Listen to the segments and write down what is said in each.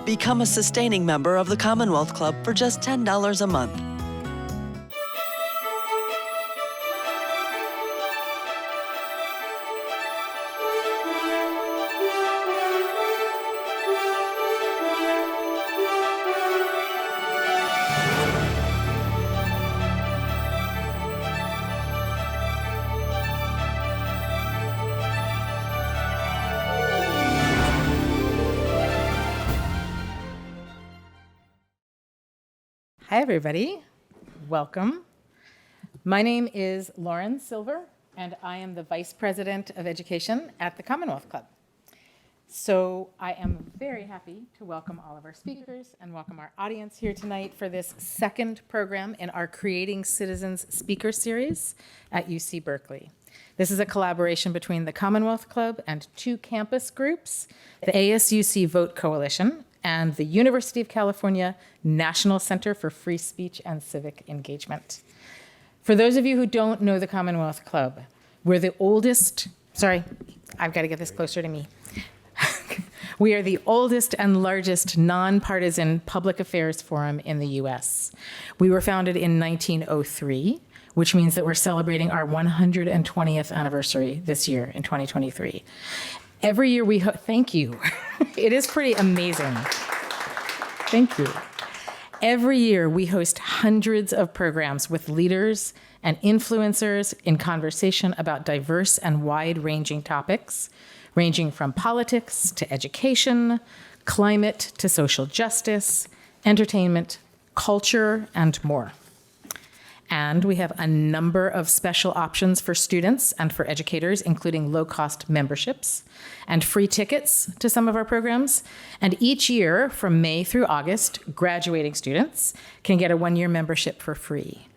Become a sustaining member of the Commonwealth Club for just $10 a month. Hi, everybody. Welcome. My name is Lauren Silver, and I am the Vice President of Education at the Commonwealth Club. So I am very happy to welcome all of our speakers and welcome our audience here tonight for this second program in our Creating Citizens Speaker Series at UC Berkeley. This is a collaboration between the Commonwealth Club and two campus groups, the ASUC Vote Coalition and the University of California National Center for Free Speech and Civic Engagement. For those of you who don't know the Commonwealth Club, we're the oldest, sorry, I've got to get this closer to me. We are the oldest and largest nonpartisan public affairs forum in the US. We were founded in 1903, which means that we're celebrating our 120th anniversary this year in 2023. Every year we thank you. It is pretty amazing. Thank you. Every year we host hundreds of programs with leaders and influencers in conversation about diverse and wide-ranging topics, ranging from politics to education, climate to social justice, entertainment, culture, and more. And we have a number of special options for students and for educators, including low-cost memberships and free tickets to some of our programs. And each year, from May through August, graduating students can get a one-year membership for free.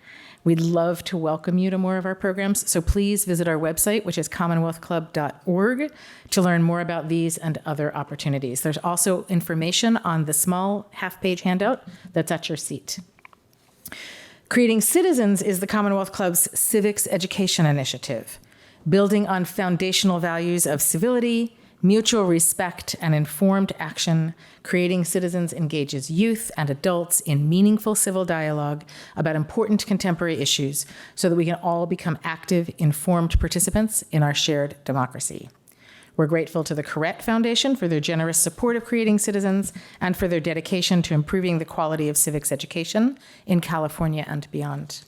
We'd love to welcome you to more of our programs, so please visit our website, which is commonwealthclub.org, to learn more about these and other opportunities. There's also information on the small half-page handout that's at your seat. Creating Citizens is the Commonwealth Club's civics education initiative, building on foundational values of civility, mutual respect, and informed action. Creating Citizens engages youth and adults in meaningful civil dialogue about important contemporary issues so that we can all become active, informed participants in our shared democracy. We're grateful to the Correct Foundation for their generous support of Creating Citizens and for their dedication to improving the quality of civics education in California and beyond.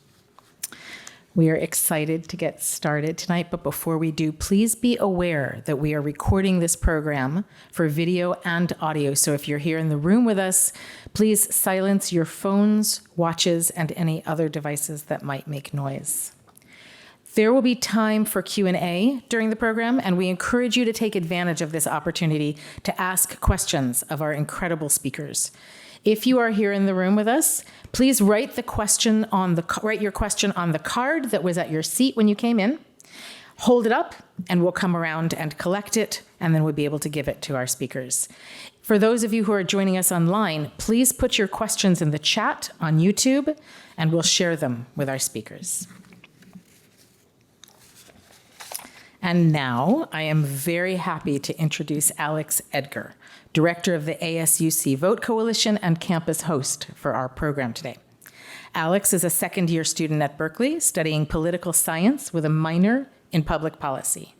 We are excited to get started tonight, but before we do, please be aware that we are recording this program for video and audio. So if you're here in the room with us, please silence your phones, watches, and any other devices that might make noise. There will be time for Q&A during the program, and we encourage you to take advantage of this opportunity to ask questions of our incredible speakers. If you are here in the room with us, please write your question on the card that was at your seat when you came in. Hold it up, and we'll come around and collect it, and then we'll be able to give it to our speakers. For those of you who are joining us online, please put your questions in the chat on YouTube, and we'll share them with our speakers. And now I am very happy to introduce Alex Edgar, Director of the ASUC Vote Coalition and campus host for our program today. Alex is a second-year student at Berkeley studying political science with a minor in public policy.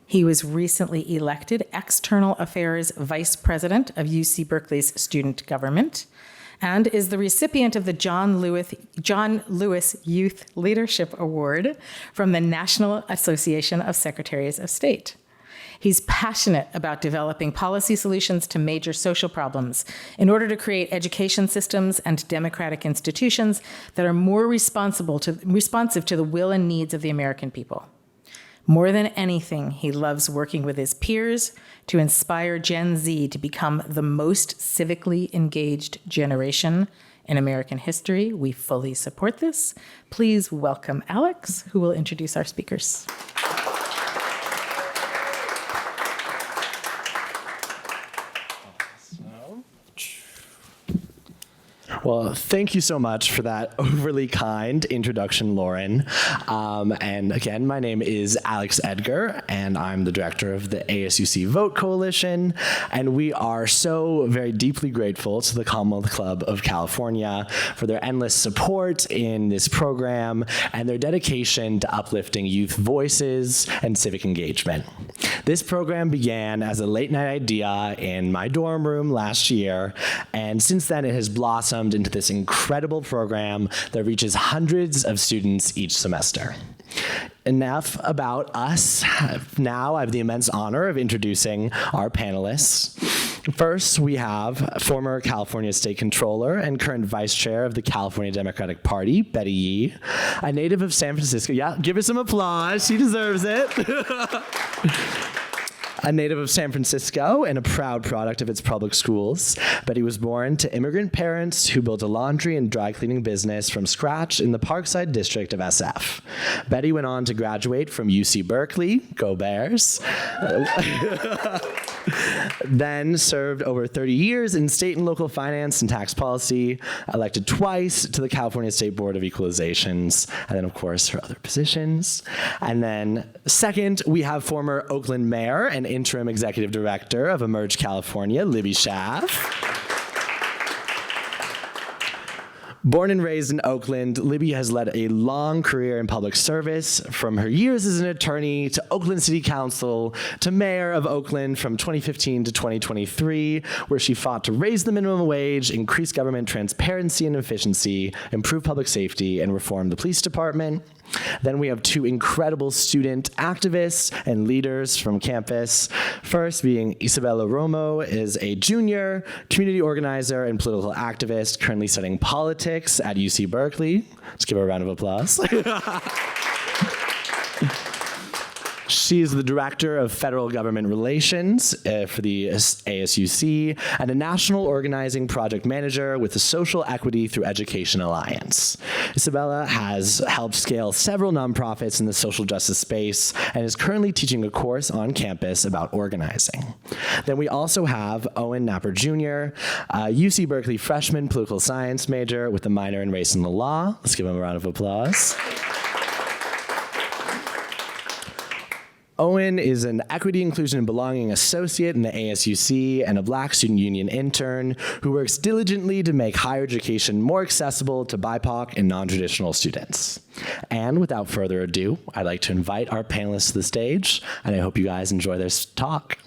He was recently elected External Affairs Vice President of UC Berkeley's Student Government and is the recipient of the John Lewis Youth Leadership Award from the National Association of Secretaries of State. He's passionate about developing policy solutions to major social problems in order to create education systems and democratic institutions that are more responsive to the will and needs of the American people. More than anything, he loves working with his peers to inspire Gen Z to become the most civically engaged generation in American history. We fully support this. Please welcome Alex, who will introduce our speakers. Well, thank you so much for that overly kind introduction, Lauren. And again, my name is Alex Edgar, and I'm the director of the ASUC Vote Coalition. And we are so very deeply grateful to the Commonwealth Club of California for their endless support in this program and their dedication to uplifting youth voices and civic engagement. This program began as a late night idea in my dorm room last year, and since then it has blossomed into this incredible program that reaches hundreds of students each semester. Enough about us. Now I have the immense honor of introducing our panelists. First, we have former California State Controller and current Vice Chair of the California Democratic Party, Betty Yee, a native of San Francisco. Yeah, give her some applause. She deserves it. A native of San Francisco and a proud product of its public schools, Betty was born to immigrant parents who built a laundry and dry cleaning business from scratch in the Parkside district of SF. Betty went on to graduate from UC Berkeley, go Bears, then served over 30 years in state and local finance and tax policy, elected twice to the California State Board of Equalizations, and then, of course, her other positions. And then second, we have former Oakland mayor and interim executive director of Emerge California, Libby Schaaf. Born and raised in Oakland, Libby has led a long career in public service, from her years as an attorney to Oakland City Council to mayor of Oakland from 2015 to 2023, where she fought to raise the minimum wage, increase government transparency and efficiency, improve public safety, and reform the police department. Then we have two incredible student activists and leaders from campus. First being Isabella Romo is a junior community organizer and political activist currently studying politics at UC Berkeley. Let's give her a round of applause. She is the Director of Federal Government Relations for the ASUC and a National Organizing Project Manager with the Social Equity Through Education Alliance. Isabella has helped scale several nonprofits in the social justice space and is currently teaching a course on campus about organizing. Then we also have Owen Napper Jr., a UC Berkeley freshman political science major with a minor in race and the law. Let's give him a round of applause. Owen is an Equity, Inclusion, and Belonging Associate in the ASUC and a Black Student Union intern who works diligently to make higher education more accessible to BIPOC and non-traditional students. And without further ado, I'd like to invite our panelists to the stage, and I hope you guys enjoy their talk.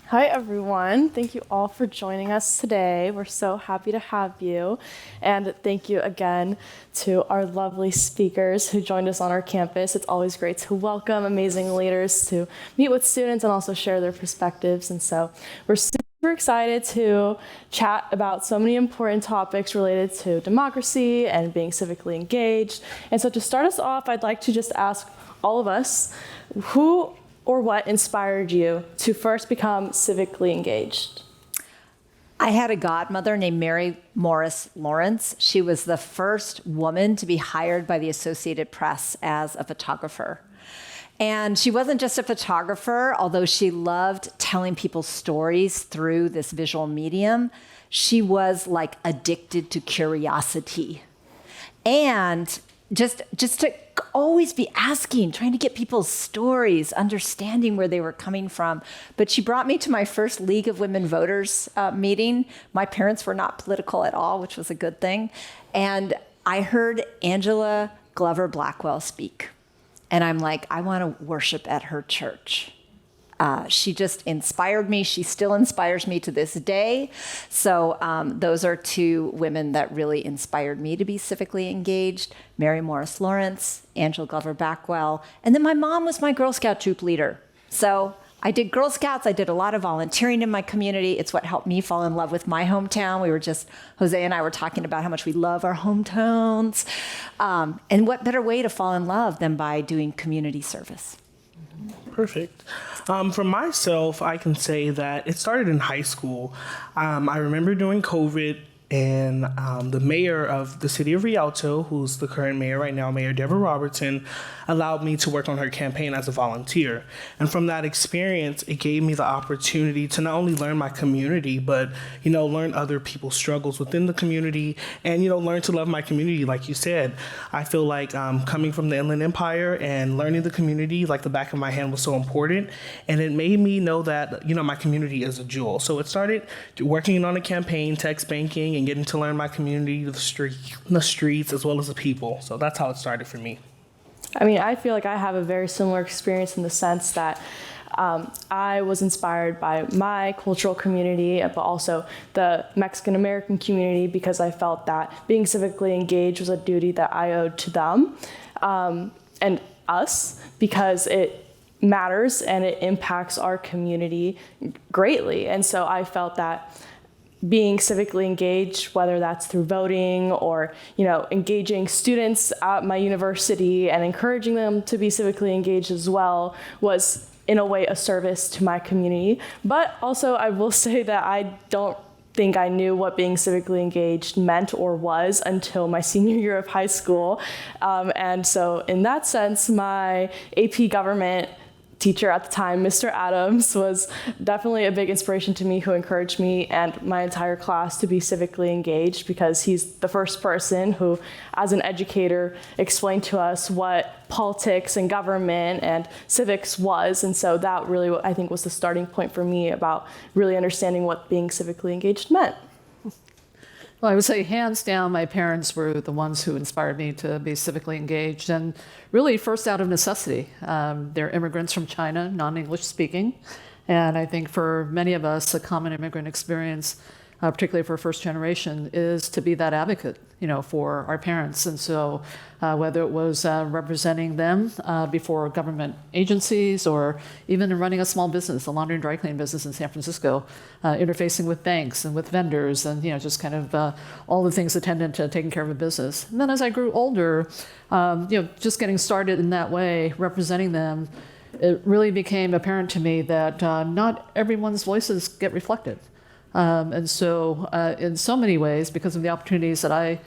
Hi, everyone. Thank you all for joining us today. We're so happy to have you. And thank you again to our lovely speakers who joined us on our campus. It's always great to welcome amazing leaders to meet with students and also share their perspectives. And so we're super excited to chat about so many important topics related to democracy and being civically engaged. And so to start us off, I'd like to just ask all of us, who or what inspired you to first become civically engaged? I had a godmother named Mary Morris Lawrence. She was the first woman to be hired by the Associated Press as a photographer. And she wasn't just a photographer, although she loved telling people stories through this visual medium. She was like addicted to curiosity. And just to always be asking, trying to get people's stories, understanding where they were coming from. But she brought me to my first League of Women Voters meeting. My parents were not political at all, which was a good thing. And I heard Angela Glover Blackwell speak. And I'm like, I want to worship at her church. She just inspired me. She still inspires me to this day. So those are two women that really inspired me to be civically engaged. Mary Morris Lawrence, Angela Glover Blackwell. And then my mom was my Girl Scout troop leader. So I did Girl Scouts. I did a lot of volunteering in my community. It's what helped me fall in love with my hometown. Jose and I were talking about how much we love our hometowns. And what better way to fall in love than by doing community service? Perfect. For myself, I can say that it started in high school. I remember during COVID, and the mayor of the city of Rialto, who's the current mayor right now, Mayor Deborah Robertson, allowed me to work on her campaign as a volunteer. And from that experience, it gave me the opportunity to not only learn my community, but, learn other people's struggles within the community and, learn to love my community. Like you said, I feel like coming from the Inland Empire and learning the community like the back of my hand was so important. And it made me know that, my community is a jewel. So it started working on a campaign, text banking, and getting to learn my community, the streets, as well as the people. So that's how it started for me. I mean, I feel like I have a very similar experience in the sense that I was inspired by my cultural community, but also the Mexican American community, because I felt that being civically engaged was a duty that I owed to them and us, because it matters and it impacts our community greatly. And so I felt that being civically engaged, whether that's through voting or, engaging students at my university and encouraging them to be civically engaged as well, was in a way a service to my community. But also I will say that I don't think I knew what being civically engaged meant or was until my senior year of high school. And so in that sense, my AP government teacher at the time, Mr. Adams, was definitely a big inspiration to me, who encouraged me and my entire class to be civically engaged, because he's the first person who, as an educator, explained to us what politics and government and civics was. And so that really, I think, was the starting point for me about really understanding what being civically engaged meant. Well, I would say hands down, my parents were the ones who inspired me to be civically engaged, and really first out of necessity. They're immigrants from China, non-English speaking, and I think for many of us, a common immigrant experience, particularly for first generation, is to be that advocate, for our parents. And so whether it was representing them before government agencies, or even in running a small business, a laundry and dry cleaning business in San Francisco, interfacing with banks and with vendors, and just kind of all the things attendant to taking care of a business. And then as I grew older, just getting started in that way, representing them, it really became apparent to me that not everyone's voices get reflected. And so in so many ways, because of the opportunities that I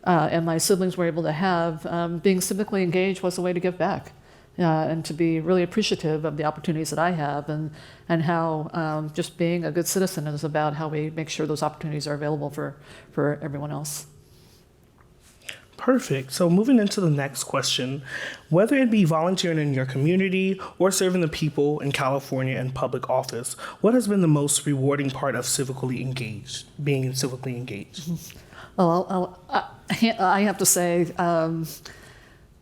and my siblings were able to have, being civically engaged was a way to give back and to be really appreciative of the opportunities that I have, and how just being a good citizen is about how we make sure those opportunities are available for everyone else. Perfect. So moving into the next question, whether it be volunteering in your community or serving the people in California in public office, what has been the most rewarding part of being civically engaged? Well, I have to say,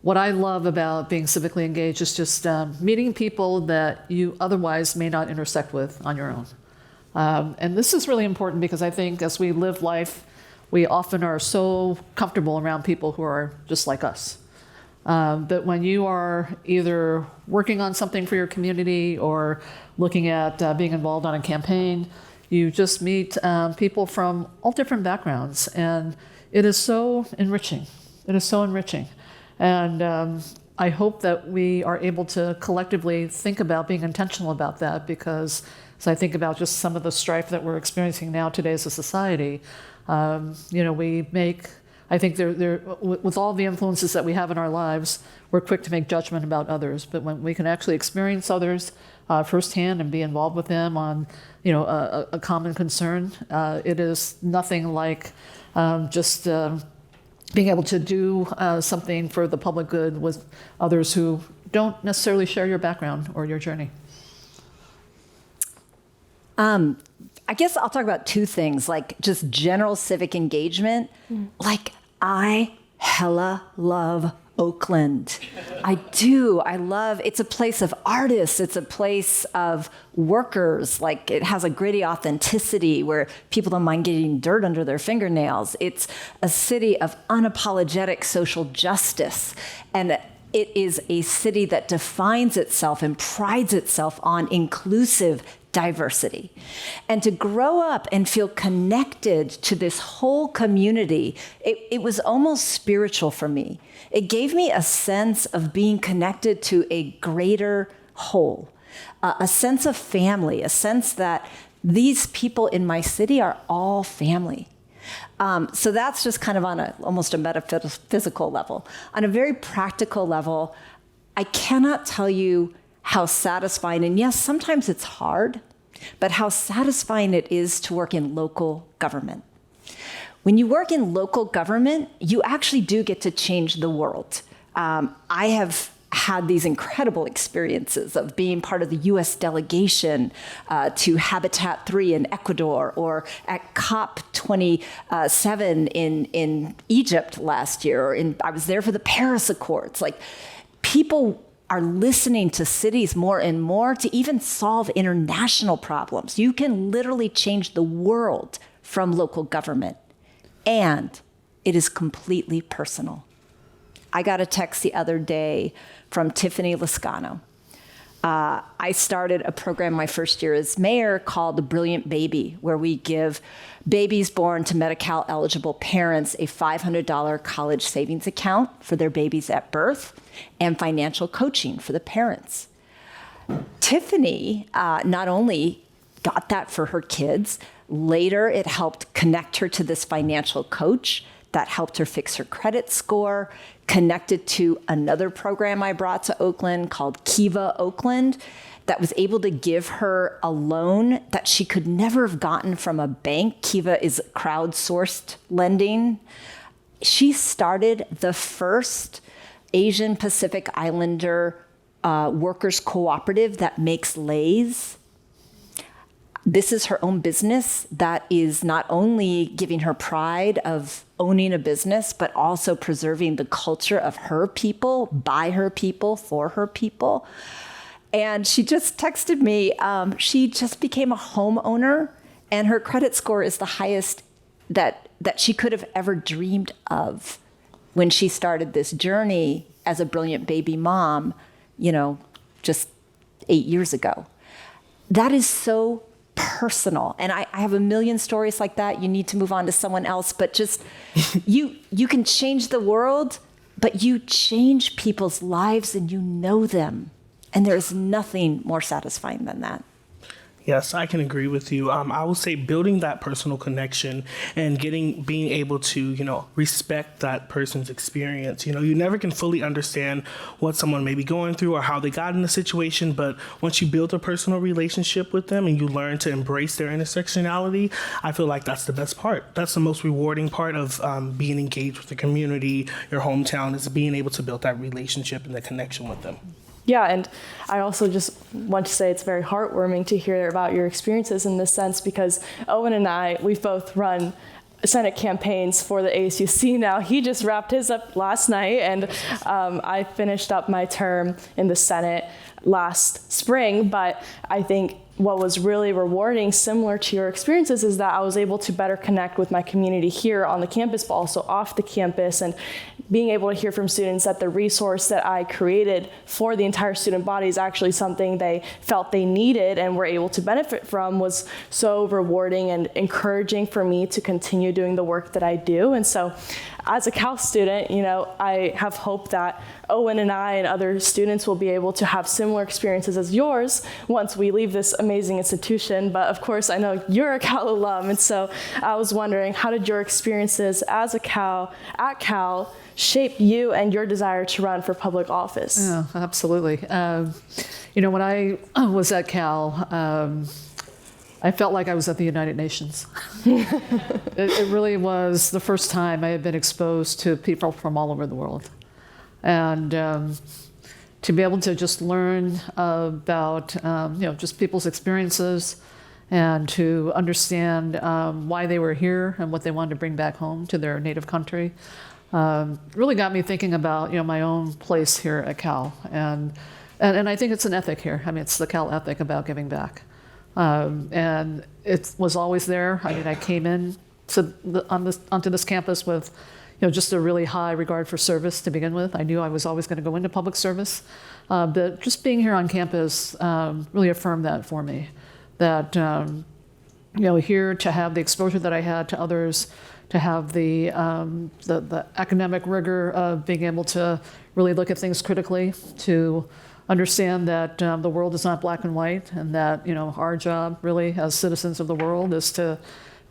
what I love about being civically engaged is just meeting people that you otherwise may not intersect with on your own. And this is really important because I think as we live life, we often are so comfortable around people who are just like us. But when you are either working on something for your community or looking at being involved on a campaign, you just meet people from all different backgrounds. And it is so enriching. It is so enriching. And I hope that we are able to collectively think about being intentional about that, because as I think about just some of the strife that we're experiencing now today as a society, we make, I think with all the influences that we have in our lives, we're quick to make judgment about others. But when we can actually experience others firsthand and be involved with them on, a common concern, it is nothing like just being able to do something for the public good with others who don't necessarily share your background or your journey. I guess I'll talk about two things, like just general civic engagement. Like, I hella love Oakland. I do. I love, it's a place of artists. It's a place of workers. Like, it has a gritty authenticity where people don't mind getting dirt under their fingernails. It's a city of unapologetic social justice. And it is a city that defines itself and prides itself on inclusive diversity. And to grow up and feel connected to this whole community, it was almost spiritual for me. It gave me a sense of being connected to a greater whole, a sense of family, a sense that these people in my city are all family. So that's just kind of on almost a metaphysical level. On a very practical level, I cannot tell you how satisfying, and yes, sometimes it's hard, but how satisfying it is to work in local government. When you work in local government, you actually do get to change the world. I have had these incredible experiences of being part of the US delegation to Habitat 3 in Ecuador, or at COP27 in Egypt last year, or I was there for the Paris Accords. Like, people are listening to cities more and more to even solve international problems. You can literally change the world from local government, and it is completely personal. I got a text the other day from Tiffany Lascano. I started a program my first year as mayor called The Brilliant Baby, where we give babies born to Medi-Cal eligible parents a $500 college savings account for their babies at birth and financial coaching for the parents. Tiffany not only got that for her kids, later it helped connect her to this financial coach that helped her fix her credit score, connected to another program I brought to Oakland called Kiva Oakland that was able to give her a loan that she could never have gotten from a bank. Kiva is crowdsourced lending. She started the first Asian Pacific Islander workers cooperative that makes leis. This is her own business that is not only giving her pride of owning a business, but also preserving the culture of her people, by her people, for her people. And she just texted me, she just became a homeowner, and her credit score is the highest that she could have ever dreamed of when she started this journey as a brilliant baby mom, just 8 years ago. That is so personal. And I have a million stories like that. You need to move on to someone else, but just you can change the world, but you change people's lives and you know them. And there's nothing more satisfying than that. Yes, I can agree with you. I will say building that personal connection and being able to, respect that person's experience. You never can fully understand what someone may be going through or how they got in the situation, but once you build a personal relationship with them and you learn to embrace their intersectionality, I feel like that's the best part. That's the most rewarding part of being engaged with the community, your hometown, is being able to build that relationship and the connection with them. Yeah, and I also just want to say it's very heartwarming to hear about your experiences in this sense, because Owen and I, we've both run Senate campaigns for the ASUC now. He just wrapped his up last night, and I finished up my term in the Senate last spring, but I think what was really rewarding, similar to your experiences, is that I was able to better connect with my community here on the campus, but also off the campus, and being able to hear from students that the resource that I created for the entire student body is actually something they felt they needed and were able to benefit from was so rewarding and encouraging for me to continue doing the work that I do. And so as a Cal student, I have hope that Owen and I and other students will be able to have similar experiences as yours once we leave this amazing institution. But of course, I know you're a Cal alum, and so I was wondering, how did your experiences as at Cal shape you and your desire to run for public office? Yeah, absolutely. When I was at Cal, I felt like I was at the United Nations. It really was the first time I had been exposed to people from all over the world. And to be able to just learn about, just people's experiences, and to understand why they were here and what they wanted to bring back home to their native country, really got me thinking about, my own place here at Cal. And I think it's an ethic here. I mean, it's the Cal ethic about giving back. And it was always there. I mean, I came in onto this campus with, just a really high regard for service to begin with. I knew I was always going to go into public service, but just being here on campus really affirmed that for me. That here to have the exposure that I had to others, to have the academic rigor of being able to really look at things critically, to understand that the world is not black and white, and that our job really as citizens of the world is to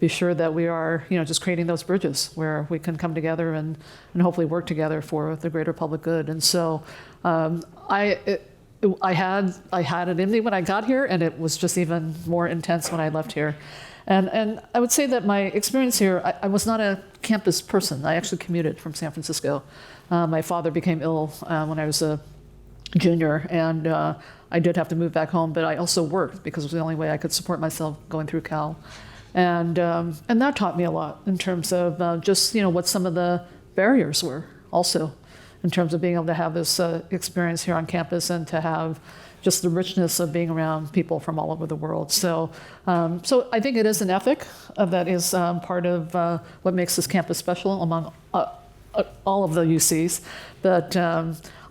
be sure that we are, just creating those bridges where we can come together and hopefully work together for the greater public good. And so I had it in me when I got here, and it was just even more intense when I left here. And I would say that my experience here, I was not a campus person. I actually commuted from San Francisco. My father became ill when I was a junior, and I did have to move back home, but I also worked because it was the only way I could support myself going through Cal. And that taught me a lot in terms of just, what some of the barriers were also, in terms of being able to have this experience here on campus and to have just the richness of being around people from all over the world. So I think it is an ethic that is part of what makes this campus special among all of the UCs. But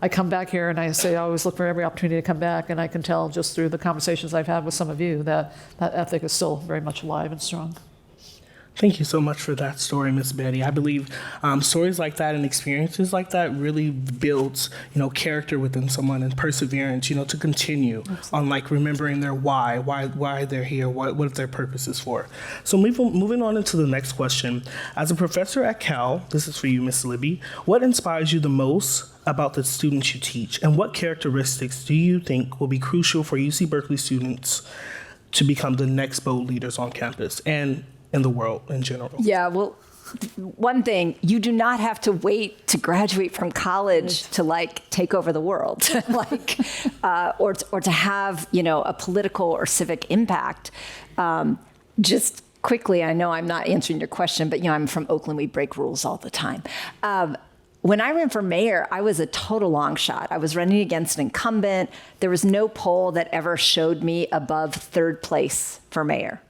I come back here and I say I always look for every opportunity to come back, and I can tell just through the conversations I've had with some of you that that ethic is still very much alive and strong. Thank you so much for that story, Ms. Betty. I believe stories like that and experiences like that really builds, character within someone and perseverance, to continue on remembering their why they're here, what their purpose is for. So moving on into the next question. As a professor at Cal, this is for you, Ms. Libby, what inspires you the most about the students you teach, and what characteristics do you think will be crucial for UC Berkeley students to become the next bold leaders on campus and in the world in general? Yeah, well, one thing, you do not have to wait to graduate from college to take over the world, or to have, a political or civic impact. Just quickly, I know I'm not answering your question, but I'm from Oakland. We break rules all the time. When I ran for mayor, I was a total long shot. I was running against an incumbent. There was no poll that ever showed me above third place for mayor.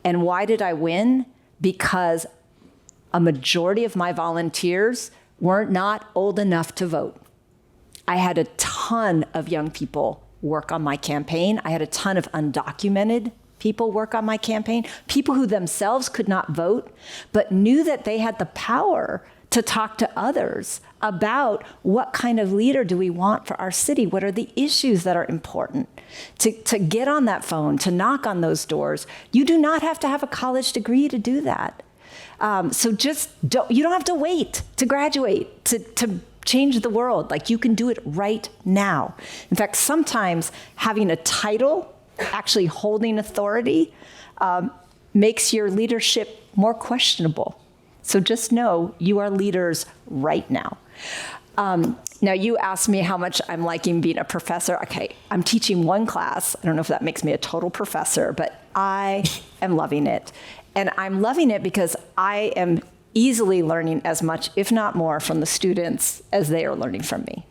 And why did I win? Because a majority of my volunteers were not old enough to vote. I had a ton of young people work on my campaign. I had a ton of undocumented people work on my campaign, people who themselves could not vote, but knew that they had the power to talk to others about what kind of leader do we want for our city? What are the issues that are important? To get on that phone, to knock on those doors. You do not have to have a college degree to do that. So you don't have to wait to graduate to change the world. You can do it right now. In fact, sometimes having a title, actually holding authority, makes your leadership more questionable. So just know you are leaders right now. Now, you asked me how much I'm liking being a professor. Okay, I'm teaching one class. I don't know if that makes me a total professor, but I am loving it. And I'm loving it because I am easily learning as much, if not more, from the students as they are learning from me.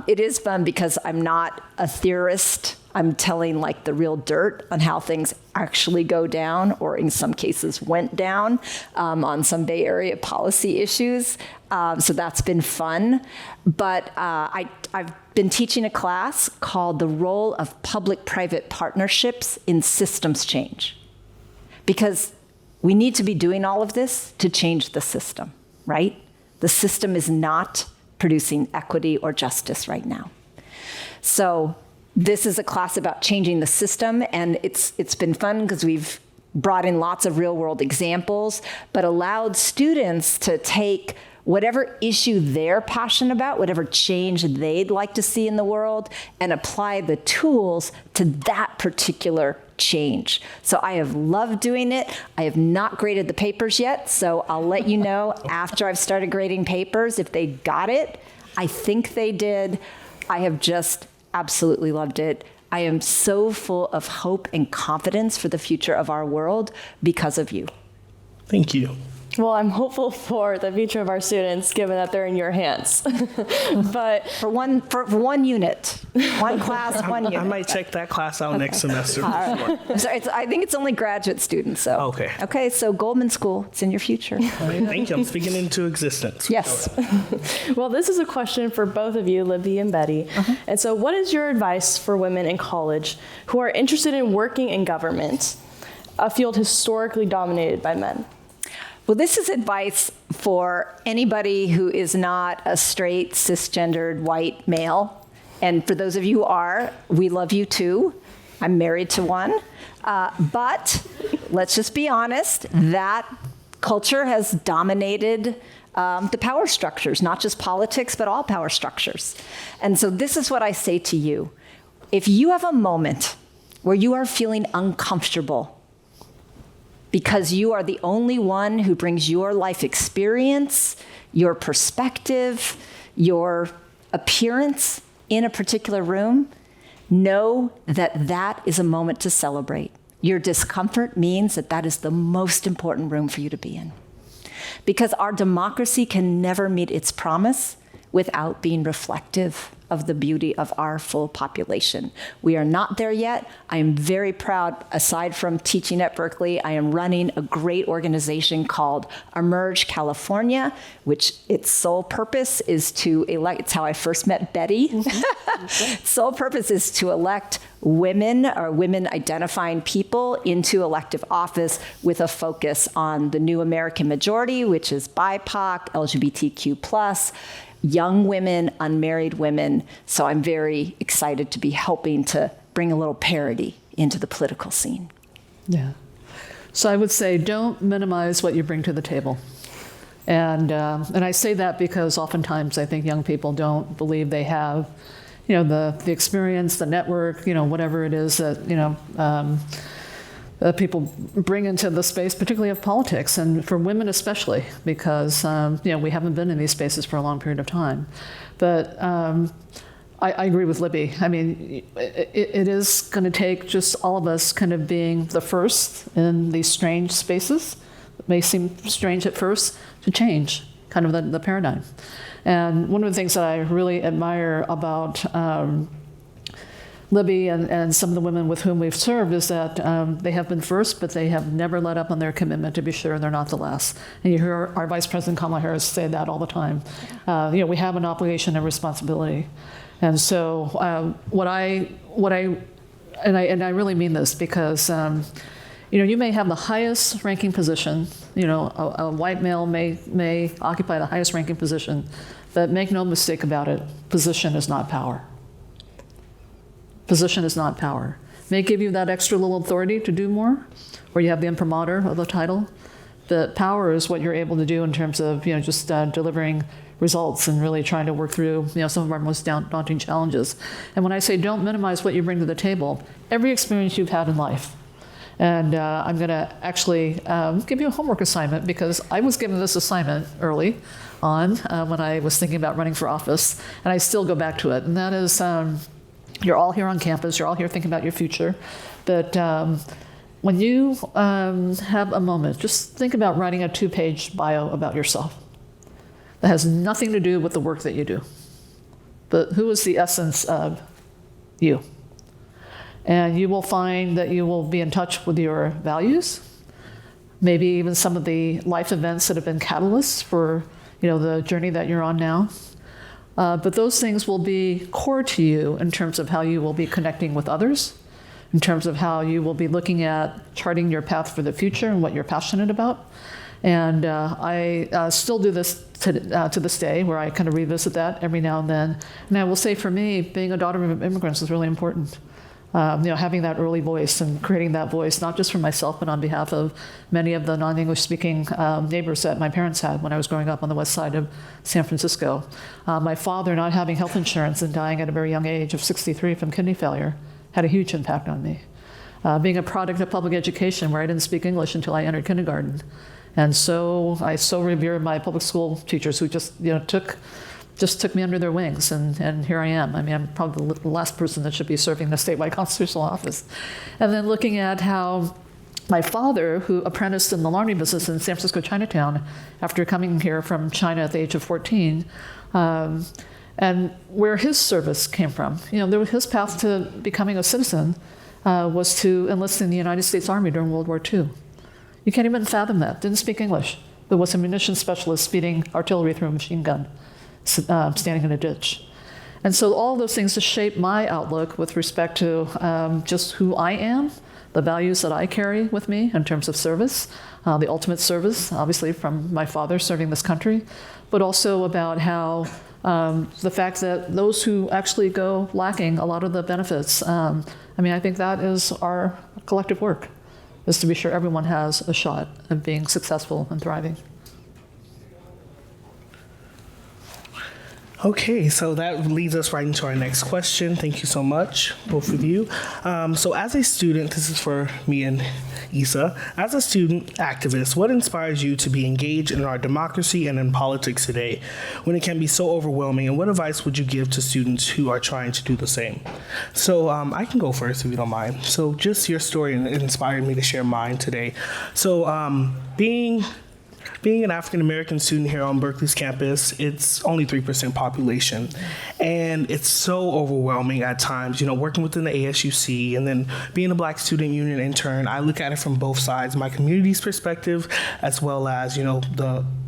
It is fun because I'm not a theorist. I'm telling the real dirt on how things actually go down, or in some cases went down, on some Bay Area policy issues. So that's been fun. But I've been teaching a class called The Role of Public-Private Partnerships in Systems Change. Because we need to be doing all of this to change the system, right? The system is not producing equity or justice right now. So this is a class about changing the system, and it's been fun because we've brought in lots of real-world examples, but allowed students to take whatever issue they're passionate about, whatever change they'd like to see in the world, and apply the tools to that particular change. So I have loved doing it. I have not graded the papers yet, so I'll let you know after I've started grading papers if they got it. I think they did. I have just absolutely loved it. I am so full of hope and confidence for the future of our world because of you. Thank you. Well, I'm hopeful for the future of our students, given that they're in your hands. But for one unit, one class, one unit. I might check that class out next semester. I'm sorry, I think it's only graduate students. So Okay. Okay, so Goldman School, it's in your future. Thank you. I'm speaking into existence. Yes. well, this is a question for both of you, Libby and Betty. And so what is your advice for women in college who are interested in working in government, a field historically dominated by men? Well, this is advice for anybody who is not a straight, cisgendered, white male. And for those of you who are, we love you too. I'm married to one. But let's just be honest, that culture has dominated the power structures, not just politics, but all power structures. And so this is what I say to you. If you have a moment where you are feeling uncomfortable because you are the only one who brings your life experience, your perspective, your appearance in a particular room, know that that is a moment to celebrate. Your discomfort means that that is the most important room for you to be in. Because our democracy can never meet its promise without being reflective of the beauty of our full population. We are not there yet. I am very proud, aside from teaching at Berkeley, I am running a great organization called Emerge California, which its sole purpose is to elect, it's how I first met Betty. Its sole purpose is to elect women or women identifying people into elective office with a focus on the new American majority, which is BIPOC, LGBTQ+, young women, unmarried women. So I'm very excited to be helping to bring a little parity into the political scene. Yeah. So I would say don't minimize what you bring to the table. And I say that because oftentimes I think young people don't believe they have, the experience, the network, whatever it is that, people bring into the space, particularly of politics, and for women especially, because we haven't been in these spaces for a long period of time. But I agree with Libby. I mean, it is going to take just all of us kind of being the first in these strange spaces. It may seem strange at first to change kind of the paradigm. And one of the things that I really admire about Libby and some of the women with whom we've served is that they have been first, but they have never let up on their commitment to be sure they're not the last. And you hear our Vice President Kamala Harris say that all the time. We have an obligation and responsibility. And so I really mean this because you may have the highest ranking position. A white male may occupy the highest ranking position, but make no mistake about it, position is not power. Position is not power. May give you that extra little authority to do more, or you have the imprimatur of the title. But power is what you're able to do in terms of just delivering results and really trying to work through some of our most daunting challenges. And when I say don't minimize what you bring to the table, every experience you've had in life. And I'm going to actually give you a homework assignment because I was given this assignment early on when I was thinking about running for office, and I still go back to it. And that is, you're all here on campus, you're all here thinking about your future, but when you have a moment, just think about writing a 2-page bio about yourself that has nothing to do with the work that you do, but who is the essence of you? And you will find that you will be in touch with your values, maybe even some of the life events that have been catalysts for the journey that you're on now. But those things will be core to you in terms of how you will be connecting with others, in terms of how you will be looking at charting your path for the future and what you're passionate about. And I still do this to this day, where I kind of revisit that every now and then. And I will say for me, being a daughter of immigrants is really important. Having that early voice and creating that voice, not just for myself, but on behalf of many of the non-English speaking neighbors that my parents had when I was growing up on the west side of San Francisco. My father not having health insurance and dying at a very young age of 63 from kidney failure had a huge impact on me. Being a product of public education where I didn't speak English until I entered kindergarten. And so I so revere my public school teachers who just took me under their wings, and here I am. I mean, I'm probably the last person that should be serving the statewide constitutional office. And then looking at how my father, who apprenticed in the laundry business in San Francisco Chinatown after coming here from China at the age of 14, and where his service came from. His path to becoming a citizen was to enlist in the United States Army during World War II. You can't even fathom that. Didn't speak English, but was a munitions specialist speeding artillery through a machine gun. Standing in a ditch. And so all those things just shape my outlook with respect to just who I am, the values that I carry with me in terms of service, the ultimate service, obviously from my father serving this country, but also about how the fact that those who actually go lacking a lot of the benefits. I think that is our collective work, is to be sure everyone has a shot at being successful and thriving. Okay, so that leads us right into our next question. Thank you so much, both of you. So as a student, this is for me and Isa, as a student activist, what inspires you to be engaged in our democracy and in politics today when it can be so overwhelming, and what advice would you give to students who are trying to do the same? So I can go first if you don't mind. So just your story inspired me to share mine today. So being an African-American student here on Berkeley's campus, it's only 3% population. And it's so overwhelming at times, working within the ASUC and then being a Black Student Union intern. I look at it from both sides, my community's perspective, as well as,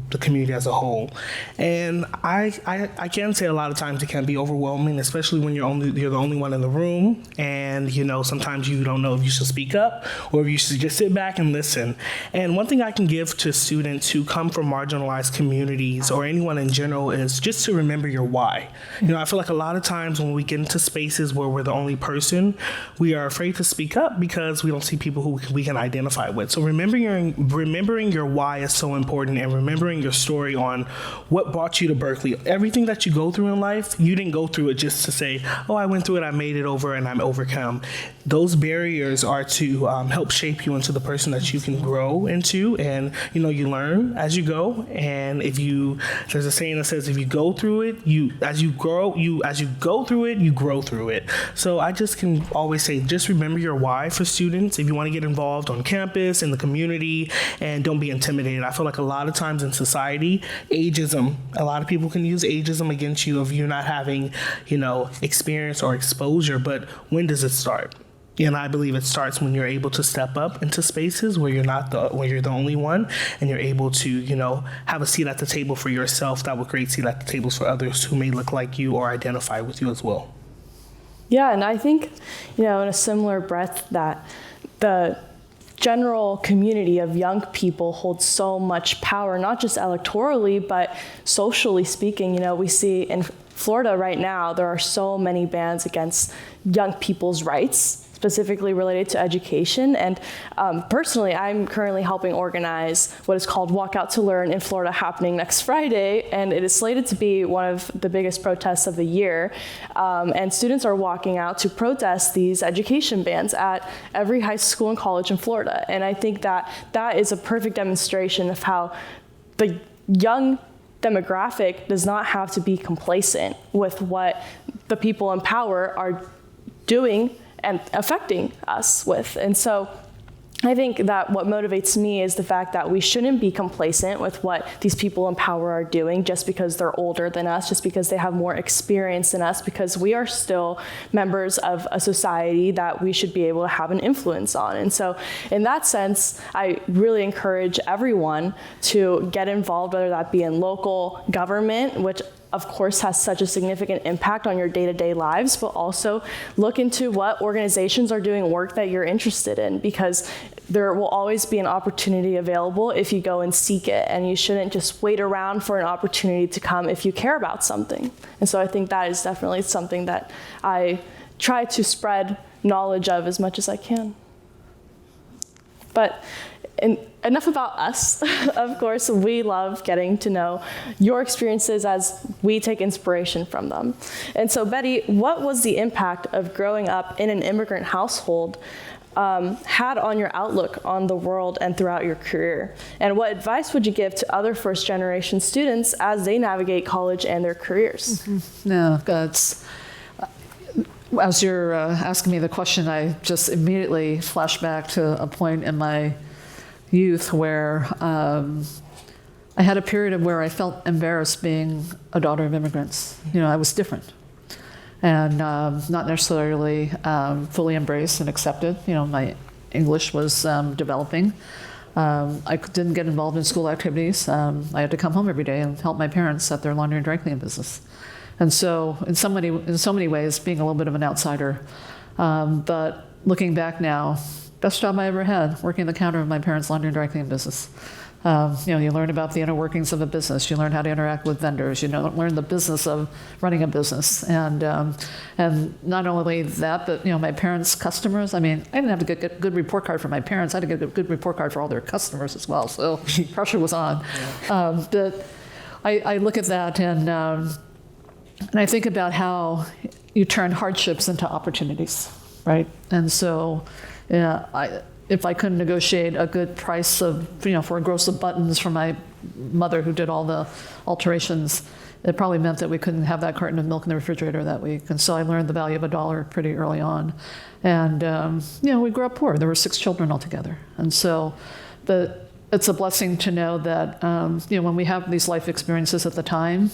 the community as a whole. And I can say a lot of times it can be overwhelming, especially when you're the only one in the room, and sometimes you don't know if you should speak up or if you should just sit back and listen. And one thing I can give to students who come from marginalized communities or anyone in general is just to remember your why. I feel like a lot of times when we get into spaces where we're the only person, we are afraid to speak up because we don't see people who we can identify with. So remembering your why is so important, and remembering your story on what brought you to Berkeley. Everything that you go through in life, you didn't go through it just to say, oh, I went through it, I made it over, and I'm overcome. Those barriers are to help shape you into the person that you can grow into, and you learn as you go. And there's a saying that says, if you go through it, you go through it, you grow through it. So I just can always say, just remember your why for students if you want to get involved on campus, in the community, and don't be intimidated. I feel like a lot of times in society, ageism, a lot of people can use ageism against you if you're not having, experience or exposure. But when does it start? And I believe it starts when you're able to step up into spaces where you're the only one, and you're able to, have a seat at the table for yourself that will create seat at the tables for others who may look like you or identify with you as well. Yeah, and I think, in a similar breath, that the general community of young people holds so much power, not just electorally, but socially speaking. We see in Florida right now, there are so many bans against young people's rights, specifically related to education. And personally, I'm currently helping organize what is called Walk Out to Learn in Florida, happening next Friday. And it is slated to be one of the biggest protests of the year. And students are walking out to protest these education bans at every high school and college in Florida. And I think that is a perfect demonstration of how the young demographic does not have to be complacent with what the people in power are doing and affecting us with. And so I think that what motivates me is the fact that we shouldn't be complacent with what these people in power are doing just because they're older than us, just because they have more experience than us, because we are still members of a society that we should be able to have an influence on. And so in that sense, I really encourage everyone to get involved, whether that be in local government, which of course has such a significant impact on your day-to-day lives, but also look into what organizations are doing work that you're interested in, because there will always be an opportunity available if you go and seek it, and you shouldn't just wait around for an opportunity to come if you care about something. And so I think that is definitely something that I try to spread knowledge of as much as I can. But enough about us. Of course, we love getting to know your experiences as we take inspiration from them. And so, Betty, what was the impact of growing up in an immigrant household had on your outlook on the world and throughout your career? And what advice would you give to other first-generation students as they navigate college and their careers? Mm-hmm. No, that's... As you're asking me the question, I just immediately flash back to a point in my youth where I had a period where I felt embarrassed being a daughter of immigrants. I was different and not necessarily fully embraced and accepted. My English was developing. I didn't get involved in school activities. I had to come home every day and help my parents at their laundry and dry cleaning business. And so in so many ways, being a little bit of an outsider. But looking back now, best job I ever had, working the counter of my parents' laundry and dry cleaning business. You learn about the inner workings of a business. You learn how to interact with vendors. You learn the business of running a business. And not only that, but my parents' customers. I mean, I didn't have to get a good report card for my parents. I had to get a good report card for all their customers as well. So pressure was on. But I look at that and I think about how you turn hardships into opportunities, right? And so, if I couldn't negotiate a good price for a gross of buttons for my mother who did all the alterations, it probably meant that we couldn't have that carton of milk in the refrigerator that week. And so I learned the value of $1 pretty early on. And, we grew up poor. There were 6 children altogether. And so, it's a blessing to know that, when we have these life experiences at the time,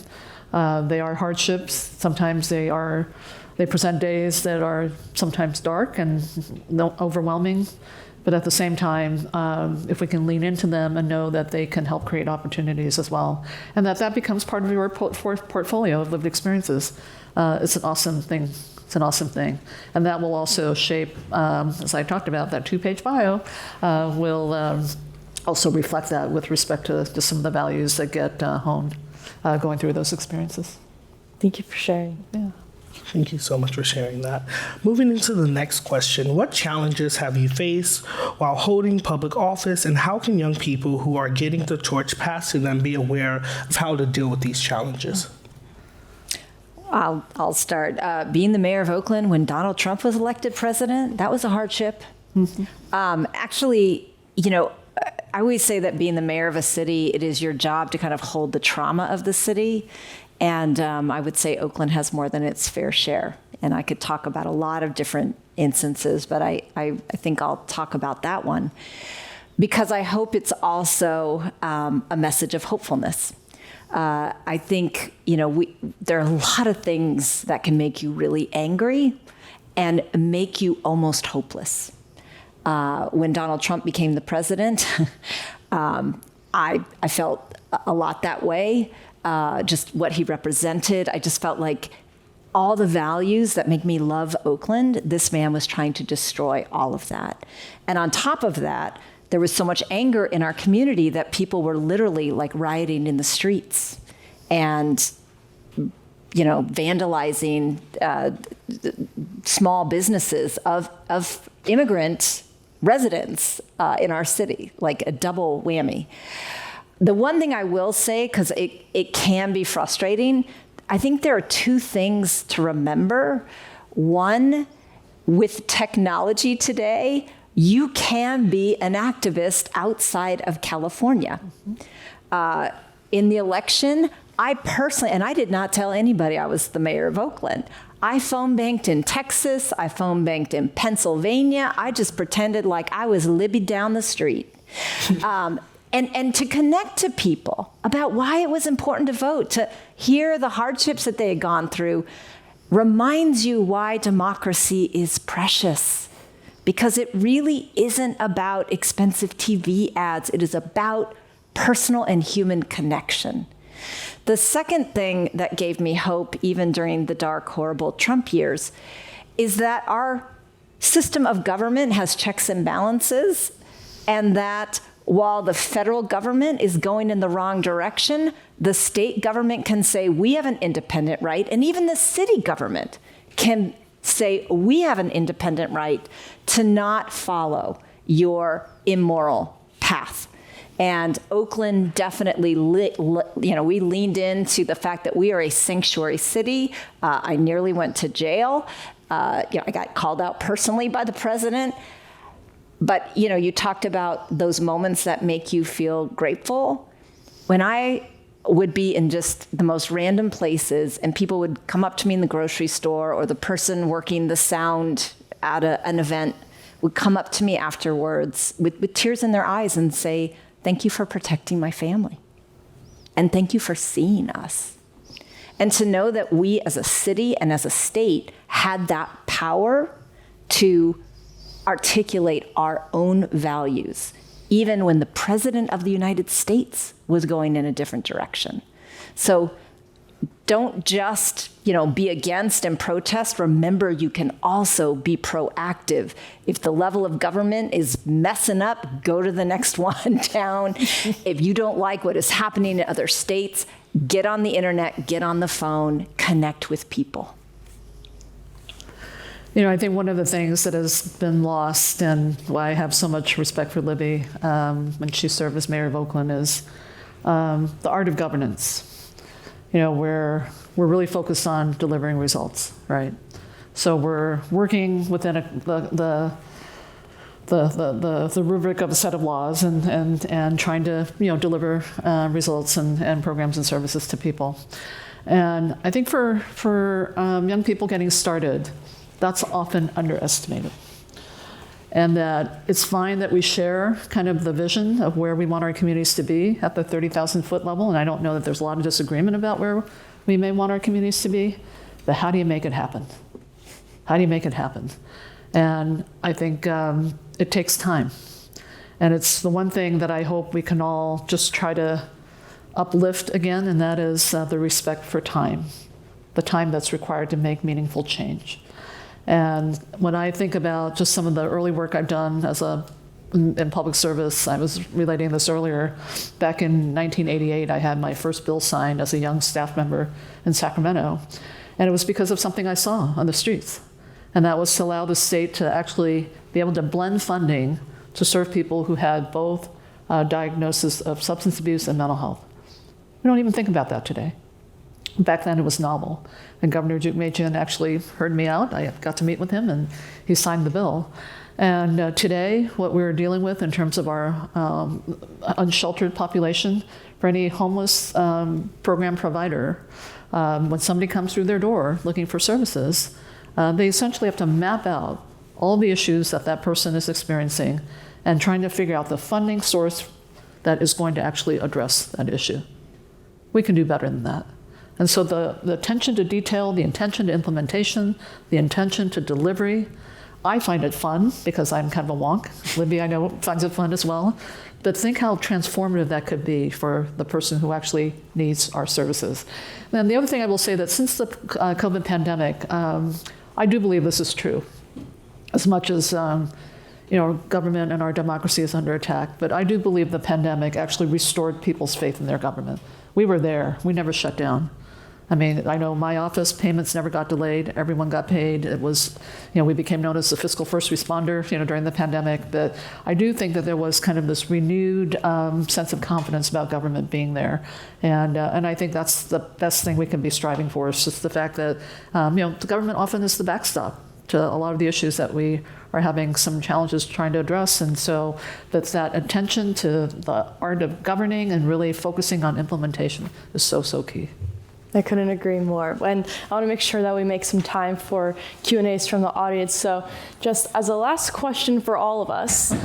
they are hardships. Sometimes they present days that are sometimes dark and overwhelming. But at the same time, if we can lean into them and know that they can help create opportunities as well, and that becomes part of your portfolio of lived experiences, it's an awesome thing. It's an awesome thing. And that will also shape, as I talked about, that 2-page bio will also reflect that with respect to some of the values that get honed going through those experiences. Thank you for sharing. Yeah. Thank you so much for sharing that. Moving into the next question, what challenges have you faced while holding public office, and how can young people who are getting the torch passed to them be aware of how to deal with these challenges? I'll start. Being the mayor of Oakland when Donald Trump was elected president, that was a hardship. Mm-hmm. Actually, I always say that being the mayor of a city, it is your job to kind of hold the trauma of the city. And I would say Oakland has more than its fair share. And I could talk about a lot of different instances, but I think I'll talk about that one because I hope it's also a message of hopefulness. I think, there are a lot of things that can make you really angry and make you almost hopeless. When Donald Trump became the president, I felt a lot that way. Just what he represented. I just felt like all the values that make me love Oakland, this man was trying to destroy all of that. And on top of that, there was so much anger in our community that people were literally like rioting in the streets and, vandalizing small businesses of immigrant residents in our city, like a double whammy. The one thing I will say, because it can be frustrating, I think there are 2 things to remember. One, with technology today, you can be an activist outside of California. In the election, I personally, and I did not tell anybody I was the mayor of Oakland. I phone banked in Texas. I phone banked in Pennsylvania. I just pretended like I was Libby down the street. And to connect to people about why it was important to vote, to hear the hardships that they had gone through, reminds you why democracy is precious. Because it really isn't about expensive TV ads. It is about personal and human connection. The second thing that gave me hope, even during the dark, horrible Trump years, is that our system of government has checks and balances, and that while the federal government is going in the wrong direction, the state government can say, we have an independent right, and even the city government can say, we have an independent right to not follow your immoral path. And Oakland definitely, we leaned into the fact that we are a sanctuary city. I nearly went to jail. I got called out personally by the president. But, you talked about those moments that make you feel grateful. When I would be in just the most random places and people would come up to me in the grocery store, or the person working the sound at an event would come up to me afterwards with tears in their eyes and say, thank you for protecting my family. And thank you for seeing us. And to know that we as a city and as a state had that power to articulate our own values, even when the President of the United States was going in a different direction. So don't just, be against and protest. Remember, you can also be proactive. If the level of government is messing up, go to the next one down. If you don't like what is happening in other states, get on the internet, get on the phone, connect with people. I think one of the things that has been lost, and why I have so much respect for Libby when she served as mayor of Oakland, is the art of governance. Where we're really focused on delivering results, right? So we're working within the rubric of a set of laws and trying to deliver results and programs and services to people. And I think for young people getting started, that's often underestimated. And that it's fine that we share kind of the vision of where we want our communities to be at the 30,000 foot level. And I don't know that there's a lot of disagreement about where we may want our communities to be, but how do you make it happen? How do you make it happen? And I think it takes time. And it's the one thing that I hope we can all just try to uplift again, and that is the respect for time, the time that's required to make meaningful change. And when I think about just some of the early work I've done in public service, I was relating this earlier. Back in 1988, I had my first bill signed as a young staff member in Sacramento. And it was because of something I saw on the streets. And that was to allow the state to actually be able to blend funding to serve people who had both diagnosis of substance abuse and mental health. We don't even think about that today. Back then it was novel. And Governor Deukmejian actually heard me out. I got to meet with him and he signed the bill. And today, what we're dealing with in terms of our unsheltered population, for any homeless program provider, when somebody comes through their door looking for services, they essentially have to map out all the issues that person is experiencing and trying to figure out the funding source that is going to actually address that issue. We can do better than that. And so the attention to detail, the attention to implementation, the attention to delivery, I find it fun because I'm kind of a wonk. Libby, I know, finds it fun as well. But think how transformative that could be for the person who actually needs our services. And the other thing I will say that since the COVID pandemic, I do believe this is true. As much as government and our democracy is under attack, but I do believe the pandemic actually restored people's faith in their government. We were there. We never shut down. I mean, I know my office payments never got delayed. Everyone got paid. It was, we became known as the fiscal first responder, during the pandemic. But I do think that there was kind of this renewed sense of confidence about government being there. And I think that's the best thing we can be striving for, is just the fact that, the government often is the backstop to a lot of the issues that we are having some challenges trying to address. And so that's that attention to the art of governing and really focusing on implementation is so, so key. I couldn't agree more. And I want to make sure that we make some time for Q&As from the audience. So just as a last question for all of us,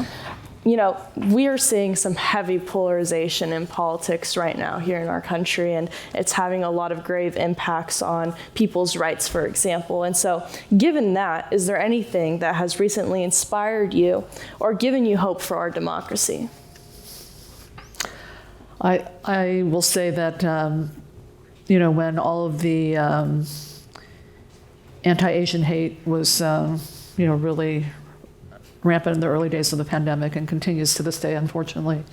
we are seeing some heavy polarization in politics right now here in our country, and it's having a lot of grave impacts on people's rights, for example. And so given that, is there anything that has recently inspired you or given you hope for our democracy? I will say that when all of the anti-Asian hate was, really rampant in the early days of the pandemic and continues to this day, unfortunately,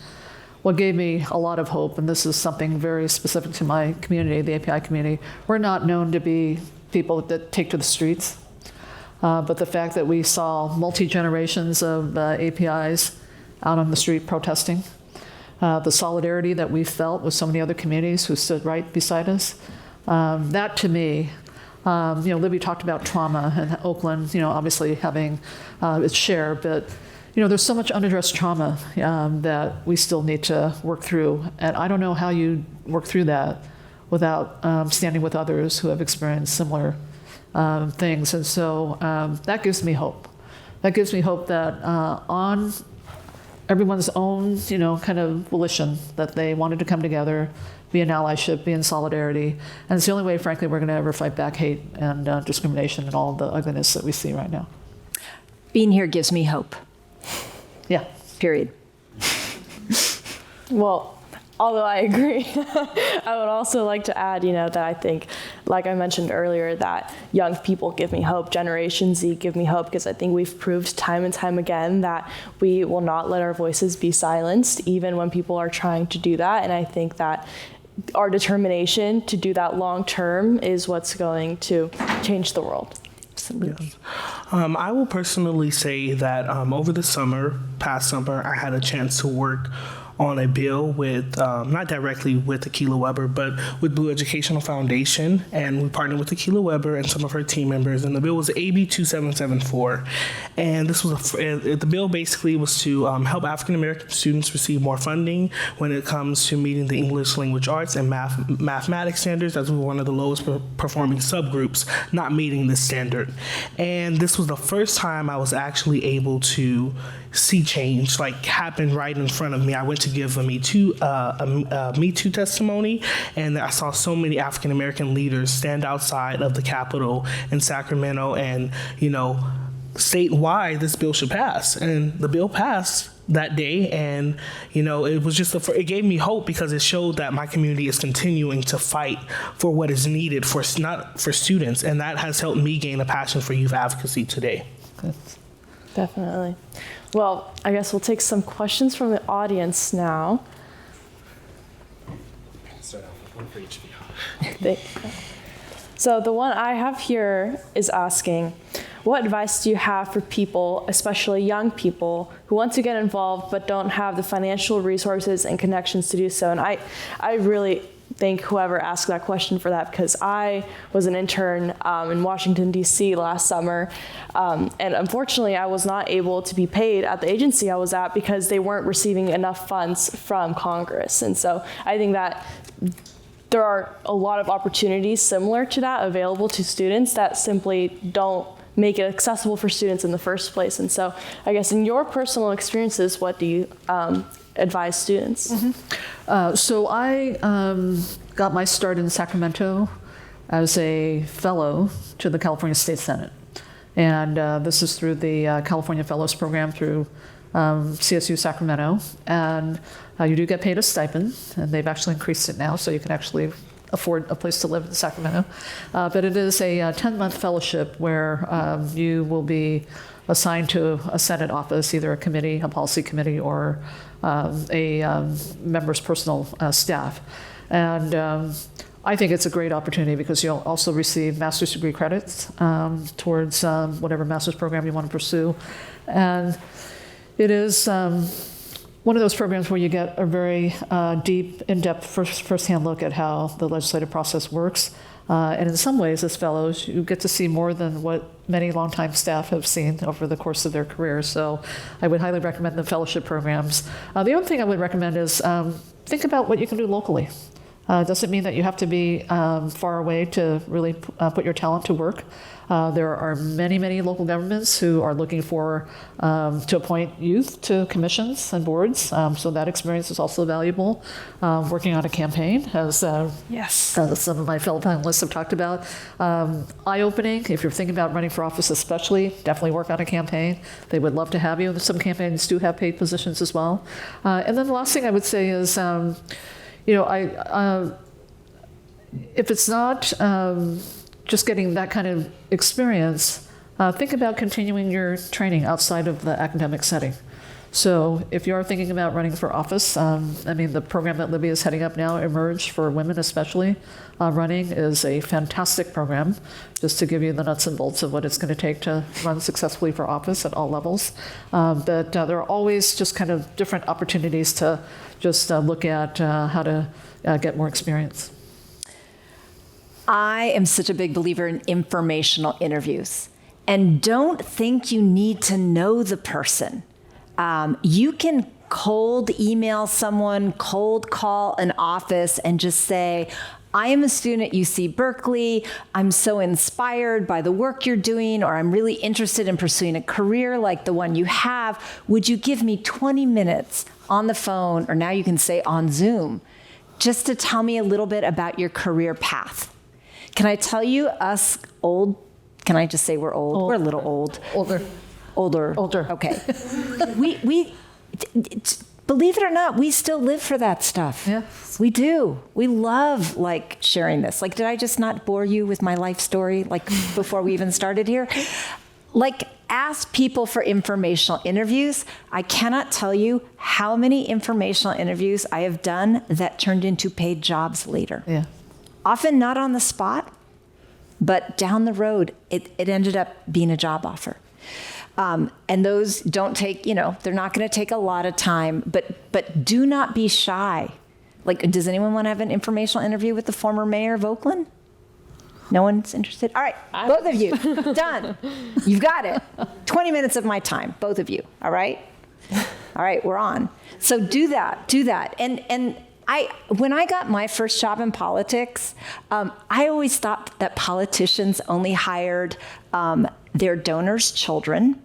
what gave me a lot of hope, and this is something very specific to my community, the API community, we're not known to be people that take to the streets, but the fact that we saw multi-generations of APIs out on the street protesting, the solidarity that we felt with so many other communities who stood right beside us. That to me, Libby talked about trauma and Oakland, obviously having its share, but there's so much unaddressed trauma that we still need to work through. And I don't know how you work through that without standing with others who have experienced similar things. And so that gives me hope. That gives me hope that on everyone's own, kind of volition, that they wanted to come together, be in allyship, be in solidarity. And it's the only way, frankly, we're going to ever fight back hate and discrimination and all the ugliness that we see right now. Being here gives me hope. Yeah. Period. Well, although I agree, I would also like to add, that I think, like I mentioned earlier, that young people give me hope. Generation Z give me hope because I think we've proved time and time again that we will not let our voices be silenced, even when people are trying to do that. And I think that our determination to do that long term is what's going to change the world. Absolutely. Yes. I will personally say that over the past summer, I had a chance to work on a bill with, not directly with Akilah Weber, but with Blue Educational Foundation. And we partnered with Akilah Weber and some of her team members. And the bill was AB 2774. And this was the bill basically was to help African American students receive more funding when it comes to meeting the English language arts and mathematics standards, as we were one of the lowest performing subgroups not meeting this standard. And this was the first time I was actually able to see change happen right in front of me. I went to give a Me Too testimony, and I saw so many African American leaders stand outside of the Capitol in Sacramento and state why this bill should pass. And the bill passed that day, and it was just it gave me hope because it showed that my community is continuing to fight for what is needed for students, and that has helped me gain a passion for youth advocacy today. Definitely. Well, I guess we'll take some questions from the audience now. Start off with one for each of you. So the one I have here is asking, what advice do you have for people, especially young people, who want to get involved but don't have the financial resources and connections to do so? And I really thank whoever asked that question for that, because I was an intern in Washington, D.C. last summer, and unfortunately I was not able to be paid at the agency I was at because they weren't receiving enough funds from Congress. And so I think that there are a lot of opportunities similar to that available to students that simply don't make it accessible for students in the first place. And so I guess in your personal experiences, what do you advise students? So I got my start in Sacramento as a fellow to the California State Senate. And this is through the California Fellows Program through CSU Sacramento. And you do get paid a stipend, and they've actually increased it now, so you can actually afford a place to live in Sacramento. But it is a 10-month fellowship where you will be assigned to a Senate office, either a committee, a policy committee, or a member's personal staff. And I think it's a great opportunity because you'll also receive master's degree credits towards whatever master's program you want to pursue. And it is one of those programs where you get a very deep, in-depth, first-hand look at how the legislative process works. And in some ways, as fellows, you get to see more than what many longtime staff have seen over the course of their career. So I would highly recommend the fellowship programs. The other thing I would recommend is think about what you can do locally. It doesn't mean that you have to be far away to really put your talent to work. There are many, many local governments who are looking for to appoint youth to commissions and boards. So that experience is also valuable. Working on a campaign, as some of my fellow panelists have talked about. Eye-opening, if you're thinking about running for office especially, definitely work on a campaign. They would love to have you. Some campaigns do have paid positions as well. And then the last thing I would say is, if it's not just getting that kind of experience, think about continuing your training outside of the academic setting. So if you are thinking about running for office, the program that Libby is heading up now, Emerge, for women especially, running is a fantastic program, just to give you the nuts and bolts of what it's going to take to run successfully for office at all levels. But there are always just kind of different opportunities to just look at how to get more experience. I am such a big believer in informational interviews. And don't think you need to know the person. You can cold email someone, cold call an office, and just say, I am a student at UC Berkeley. I'm so inspired by the work you're doing, or I'm really interested in pursuing a career like the one you have. Would you give me 20 minutes on the phone, or now you can say on Zoom, just to tell me a little bit about your career path? Can I tell you, us old, can I just say we're old? We're a little old. Older. Okay. believe it or not, we still live for that stuff. Yeah. We do. We love like sharing this. Like, did I just not bore you with my life story like before we even started here? Like, ask people for informational interviews. I cannot tell you how many informational interviews I have done that turned into paid jobs later. Yeah. Often not on the spot, but down the road, it ended up being a job offer. And those don't take, they're not going to take a lot of time, but do not be shy. Like, does anyone want to have an informational interview with the former mayor of Oakland? No one's interested? All right, both of you, done. You've got it. 20 minutes of my time, both of you, all right? All right, we're on. So do that. And when I got my first job in politics, I always thought that politicians only hired their donors' children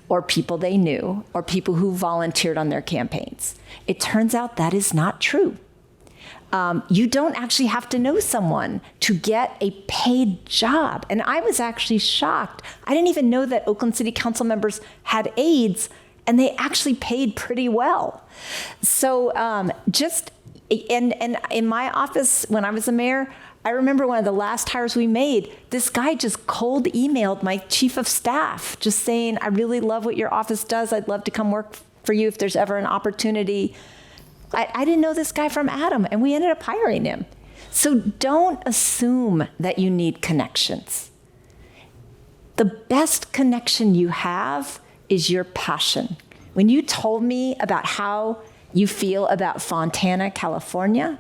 or people they knew or people who volunteered on their campaigns. It turns out that is not true. You don't actually have to know someone to get a paid job. And I was actually shocked. I didn't even know that Oakland City Council members had aides, and they actually paid pretty well. So and in my office when I was a mayor, I remember one of the last hires we made, this guy just cold emailed my chief of staff just saying, I really love what your office does. I'd love to come work for you if there's ever an opportunity. I didn't know this guy from Adam, and we ended up hiring him. So don't assume that you need connections. The best connection you have is your passion. When you told me about how you feel about Fontana, California,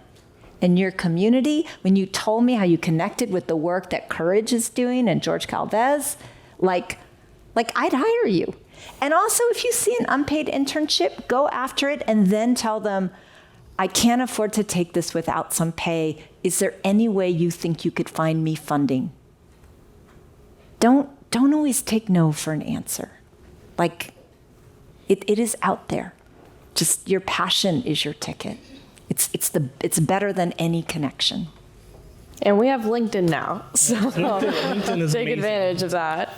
and your community, when you told me how you connected with the work that Courage is doing and George Calvez, like I'd hire you. And also, if you see an unpaid internship, go after it and then tell them, I can't afford to take this without some pay. Is there any way you think you could find me funding? Don't always take no for an answer. Like, it is out there. Just your passion is your ticket. It's better than any connection. And we have LinkedIn now, so LinkedIn is take amazing. advantage of that.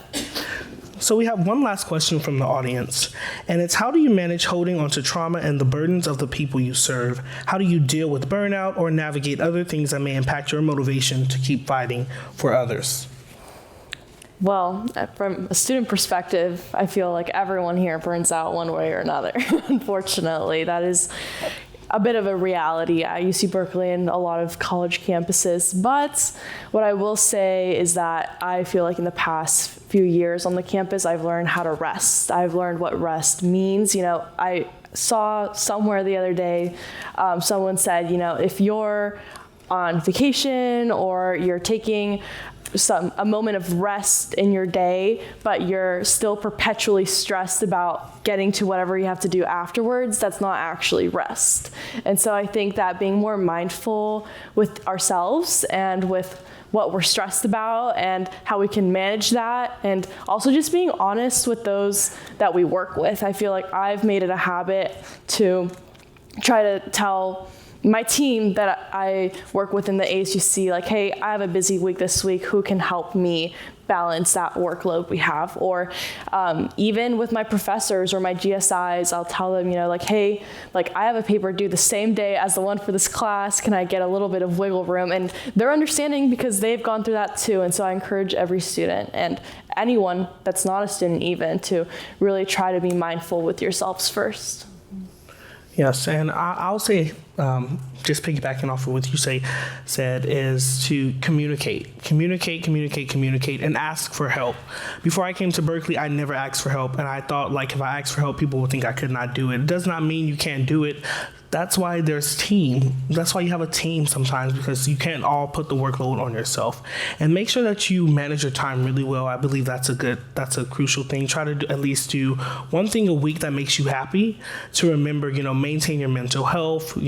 So we have one last question from the audience, and it's how do you manage holding onto trauma and the burdens of the people you serve? How do you deal with burnout or navigate other things that may impact your motivation to keep fighting for others? Well, from a student perspective, I feel like everyone here burns out one way or another. Unfortunately, that is a bit of a reality at UC Berkeley and a lot of college campuses. But what I will say is that I feel like in the past few years on the campus, I've learned how to rest. I've learned what rest means. I saw somewhere the other day, someone said, if you're on vacation or you're taking a moment of rest in your day, but you're still perpetually stressed about getting to whatever you have to do afterwards, that's not actually rest. And so I think that being more mindful with ourselves and with what we're stressed about and how we can manage that, and also just being honest with those that we work with. I feel like I've made it a habit to try to tell my team that I work with in the ASUC, like, hey, I have a busy week this week. Who can help me balance that workload we have? Or even with my professors or my GSIs, I'll tell them, hey, I have a paper due the same day as the one for this class. Can I get a little bit of wiggle room? And they're understanding because they've gone through that too. And so I encourage every student and anyone that's not a student even to really try to be mindful with yourselves first. Yes, and I'll say, just piggybacking off of what you said, is to communicate, and ask for help. Before I came to Berkeley, I never asked for help, and I thought, if I asked for help, people would think I could not do it. It does not mean you can't do it. That's why there's team. That's why you have a team sometimes, because you can't all put the workload on yourself. And make sure that you manage your time really well. I believe that's a crucial thing. Try to at least do one thing a week that makes you happy. To remember, maintain your mental health.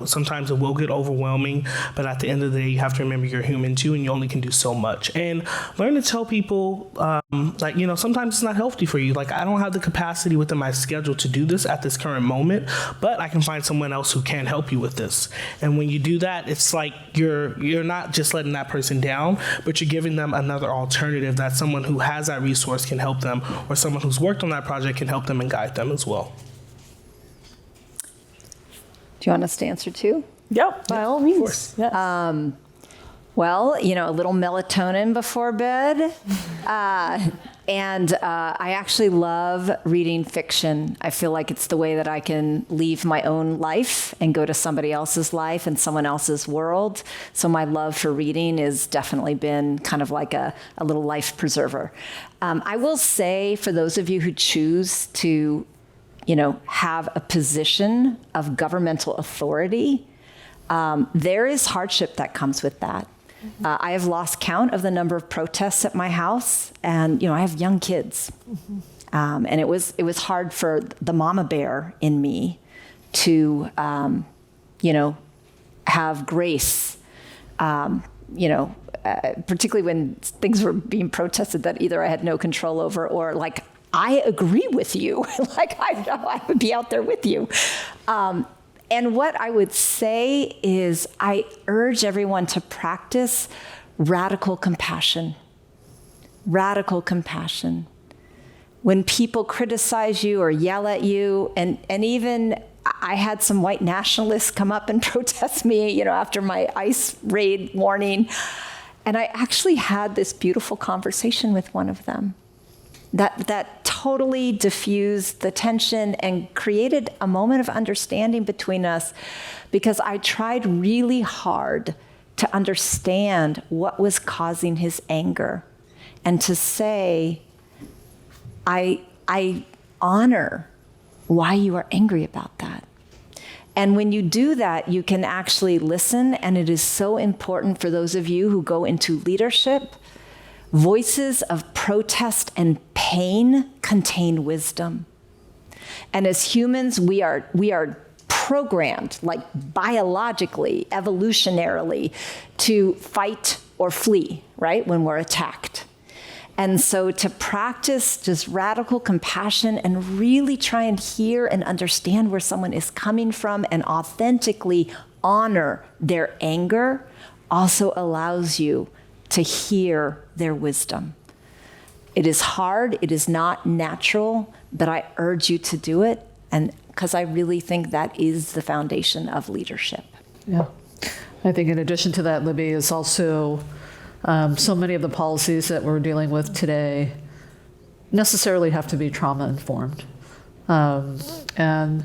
Sometimes it will get overwhelming, but at the end of the day, you have to remember you're human too, and you only can do so much. And learn to tell people, sometimes it's not healthy for you. I don't have the capacity within my schedule to do this at this current moment, but I can find someone else who can help you with this. And when you do that, it's like you're not just letting that person down, but you're giving them another alternative that someone who has that resource can help them, or someone who's worked on that project can help them and guide them as well. Do you want us to answer too? Yep, by all means. Yes. Well, a little melatonin before bed. And I actually love reading fiction. I feel like it's the way that I can leave my own life and go to somebody else's life and someone else's world. So my love for reading has definitely been kind of like a little life preserver. I will say, for those of you who choose to, have a position of governmental authority, there is hardship that comes with that. I have lost count of the number of protests at my house, and I have young kids, and it was hard for the mama bear in me to have grace, particularly when things were being protested that either I had no control over or like I agree with you, like I would be out there with you. And what I would say is I urge everyone to practice radical compassion. Radical compassion. When people criticize you or yell at you, and even I had some white nationalists come up and protest me, after my ICE raid warning. And I actually had this beautiful conversation with one of them that totally diffused the tension and created a moment of understanding between us, because I tried really hard to understand what was causing his anger and to say, I honor why you are angry about that. And when you do that, you can actually listen, and it is so important for those of you who go into leadership. Voices of protest and pain contain wisdom. And as humans, we are programmed, like biologically, evolutionarily, to fight or flee, right, when we're attacked. And so to practice just radical compassion and really try and hear and understand where someone is coming from and authentically honor their anger also allows you to hear their wisdom. It is hard, it is not natural, but I urge you to do it, and because I really think that is the foundation of leadership. Yeah. I think in addition to that, Libby, is also so many of the policies that we're dealing with today necessarily have to be trauma informed. And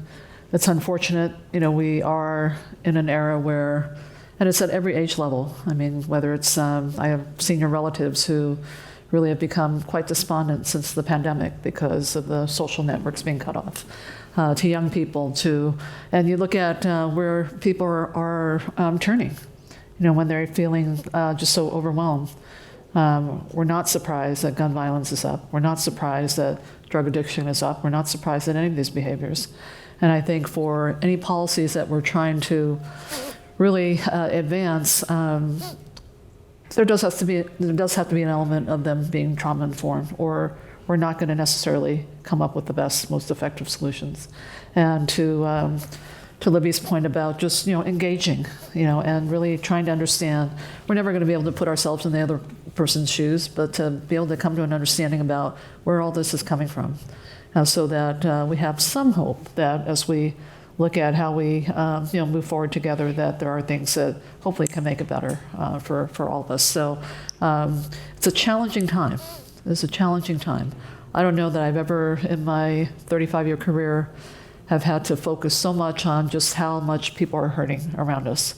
it's unfortunate, we are in an era where, and it's at every age level. I mean, whether it's, I have senior relatives who really have become quite despondent since the pandemic because of the social networks being cut off, to young people, and you look at where people are turning, when they're feeling just so overwhelmed. We're not surprised that gun violence is up. We're not surprised that drug addiction is up. We're not surprised at any of these behaviors. And I think for any policies that we're trying to really advance, there does have to be an element of them being trauma informed, or we're not going to necessarily come up with the best, most effective solutions. And to Libby's point about just engaging, and really trying to understand, we're never going to be able to put ourselves in the other person's shoes, but to be able to come to an understanding about where all this is coming from, so that we have some hope that as we look at how we move forward together, that there are things that hopefully can make it better for all of us. So it's a challenging time. It's a challenging time. I don't know that I've ever in my 35-year career have had to focus so much on just how much people are hurting around us.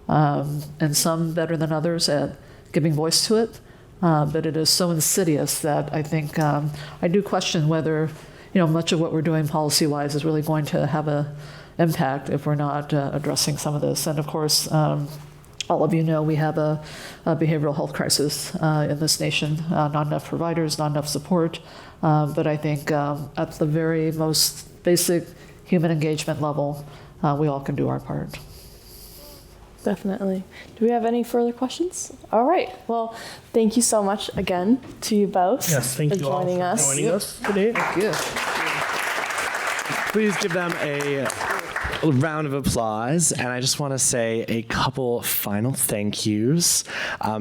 And some better than others at giving voice to it. But it is so insidious that I think I do question whether much of what we're doing policy-wise is really going to have a impact if we're not addressing some of this. And of course, all of you know we have a behavioral health crisis in this nation, not enough providers, not enough support. But I think at the very most basic human engagement level, we all can do our part. Definitely. Do we have any further questions? All right. Well, thank you so much again to you both Yes, thank for you all joining for us. joining us today. Thank you. Please give them a A round of applause, and I just want to say a couple final thank yous.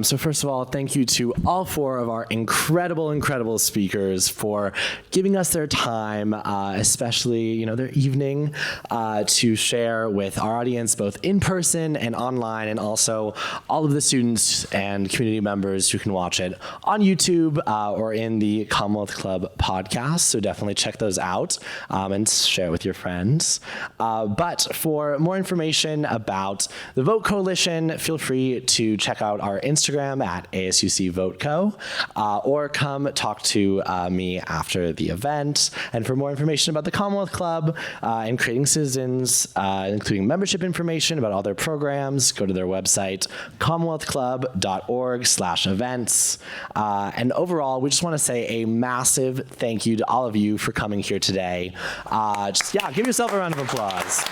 So first of all, thank you to all 4 of our incredible speakers for giving us their time, especially their evening, to share with our audience both in person and online, and also all of the students and community members who can watch it on YouTube or in the Commonwealth Club podcast. So definitely check those out and share it with your friends. But for more information about the Vote Coalition, feel free to check out our Instagram at ASUC Vote Co. Or come talk to me after the event. And for more information about the Commonwealth Club and Creating Citizens, including membership information about all their programs, go to their website, commonwealthclub.org/events. And overall, we just want to say a massive thank you to all of you for coming here today. Give yourself a round of applause.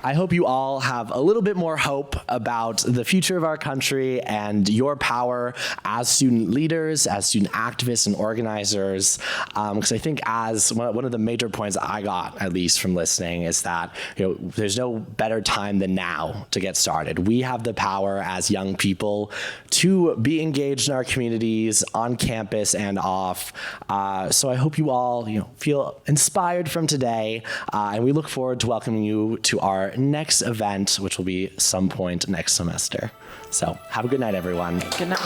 I hope you all have a little bit more hope about the future of our country and your power as student leaders, as student activists and organizers. Because I think as one of the major points I got, at least from listening, is that there's no better time than now to get started. We have the power as young people to be engaged in our communities, on campus and off. So I hope you all feel inspired from today, and we look forward to welcoming you to our next event, which will be some point next semester. So have a good night, everyone. Good night.